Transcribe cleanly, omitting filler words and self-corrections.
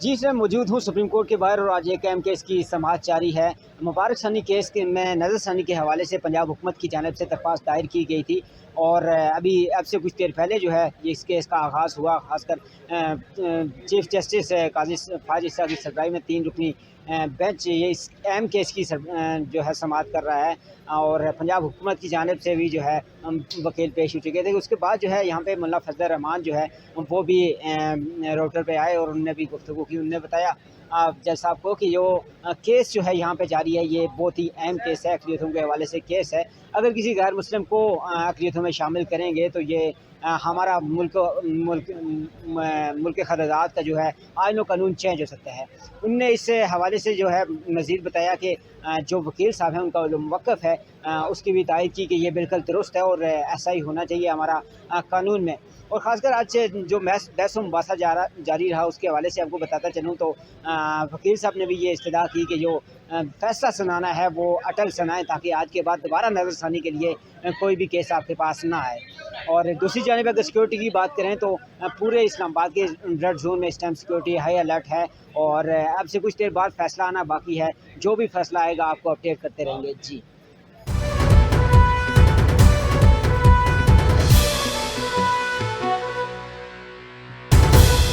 जी sir, मौजूद हूँ supreme court के बाहर और आज एक अहम केस की समाअत जारी है। मुबारक सनी केस के में नज़रसानी के हवाले से पंजाब हुकूमत की जानिब से दरख्वास्त दायर की गई थी और अभी अब से कुछ देर पहले जो है इस केस का आगाज़ हुआ। खासकर चीफ जस्टिस काजी फाज ईसा की सरबराही में 3 रुकनी बेंच ये इस अहम केस की जो है समाअत कर रहा है और पंजाब हुकूमत की जानिब से भी जो है वकील पेश हो चुके थे। उसके बाद जो है यहाँ पे मुल्ला फजल रहमान जो है वो भी राउटर पे आए और उन्होंने भी गुफ्तगू की। उन्होंने बताया जज साहब को कि जो केस जो है यहाँ पे जारी है ये बहुत ही अहम केस है, अक़लियतों के हवाले से केस है। अगर किसी गैर मुस्लिम को अक़लियतों में शामिल करेंगे तो ये हमारा मुल्क के खराजात का जो है आईन व कानून चेंज हो सकता है। उनने इस हवाले से जो है मज़ीद बताया कि जो वकील साहब हैं उनका जो मौक़िफ़ है उसकी भी तायीद की कि ये बिल्कुल दुरुस्त है और ऐसा ही होना चाहिए हमारा कानून में। और ख़ासकर आज से जो बहस मुबासा जारी रहा उसके हवाले से आपको बताता चलूँ तो वकील साहब ने भी ये इस्तदा की कि जो फ़ैसला सुनाना है वो अटल सुनाएं ताकि आज के बाद दोबारा नज़रसानी के लिए कोई भी केस आपके पास ना आए। और दूसरी जानिब अगर सिक्योरिटी की बात करें तो पूरे इस्लामाबाद के रेड जोन में इस टाइम सिक्योरिटी हाई अलर्ट है और अब से कुछ देर बाद फ़ैसला आना बाकी है। जो भी फ़ैसला आएगा आपको अपडेट करते रहेंगे। जी।